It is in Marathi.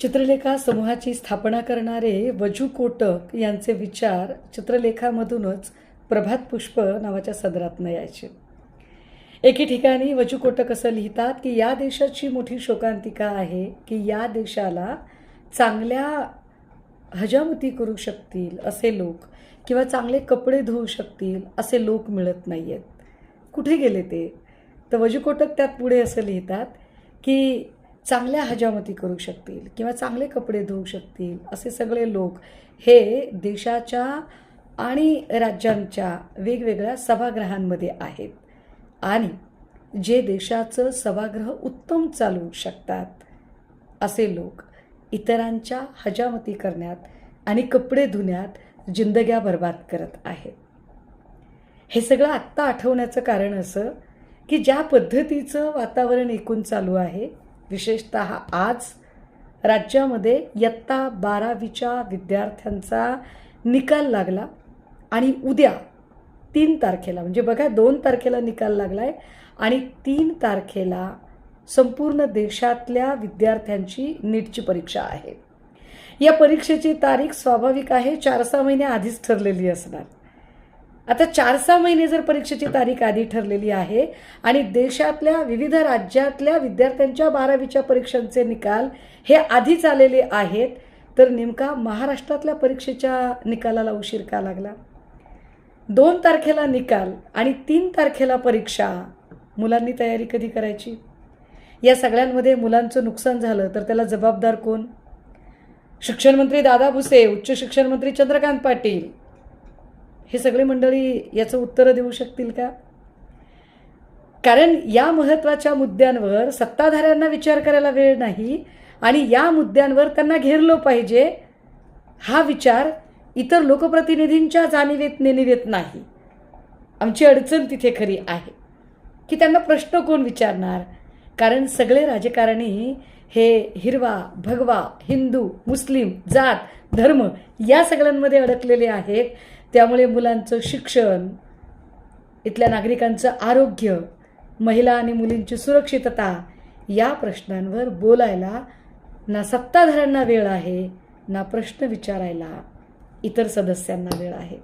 चित्रलेखा समूहाची स्थापना करणारे वजू कोटक यांचे विचार चित्रलेखामधूनच प्रभात पुष्प नावाच्या सदरातनं यायचे. एके ठिकाणी वजू कोटक असं लिहितात की या देशाची मोठी शोकांतिका आहे की या देशाला चांगल्या हजामती करू शकतील असे लोक किंवा चांगले कपडे धुवू शकतील असे लोक मिळत नाही आहेत. कुठे गेले ते? तर वजू कोटक त्यात पुढे असं लिहितात की चांगल्या हजामती करू शकतील किंवा चांगले कपडे धुवू शकतील असे सगळे लोक हे देशाच्या आणि राज्यांच्या वेगवेगळ्या सभागृहांमध्ये आहेत आणि जे देशाचं सभागृह उत्तम चालवू शकतात असे लोक इतरांच्या हजामती करण्यात आणि कपडे धुण्यात जिंदग्या बर्बाद करत आहेत. हे सगळं आत्ता आठवण्याचं कारण असं की ज्या पद्धतीचं वातावरण एकूण चालू आहे, विशेषतः आज राज्यामध्ये इयत्ता 12वीच्या विद्यार्थ्यांचा निकाल लागला आणि उद्या 3 तारखेला म्हणजे बघा 2 तारखेला निकाल लागला आहे आणि 3 तारखेला संपूर्ण देशातल्या विद्यार्थ्यांची नीटची परीक्षा आहे. या परीक्षेची तारीख स्वाभाविक आहे 4-6 महिने आधीच ठरलेली असणार. आता 4-6 महिने जर परीक्षेची तारीख आधी ठरलेली आहे आणि देशातल्या विविध राज्यातल्या विद्यार्थ्यांच्या 12वीच्या परीक्षांचे निकाल हे आधीच आलेले आहेत, तर नेमका महाराष्ट्रातल्या परीक्षेच्या निकालाला उशीर का लागला? 2 तारखेला निकाल आणि 3 तारखेला परीक्षा. मुलांनी तयारी कधी करायची? या सगळ्यांमध्ये मुलांचं नुकसान झालं तर त्याला जबाबदार कोण? शिक्षण मंत्री दादा भुसे, उच्च शिक्षण मंत्री चंद्रकांत पाटील, हे सगळे मंडळी याचं उत्तर देऊ शकतील का? कारण या महत्त्वाच्या मुद्द्यांवर सत्ताधाऱ्यांना विचार करायला वेळ नाही आणि या मुद्द्यांवर त्यांना घेरलं पाहिजे हा विचार इतर लोकप्रतिनिधींच्या जाणीवेत नेणीवेत नाही. आमची अडचण तिथे खरी आहे की त्यांना प्रश्न कोण विचारणार? कारण सगळे राजकारणी हे हिरवा भगवा हिंदू मुस्लिम जात धर्म या सगळ्यांमध्ये अडकलेले आहेत. त्यामुळे मुलांचं शिक्षण, इथल्या नागरिकांचं आरोग्य, महिला आणि मुलींची सुरक्षितता या प्रश्नांवर बोलायला ना सत्ताधाऱ्यांना वेळ आहे ना प्रश्न विचारायला इतर सदस्यांना वेळ आहे.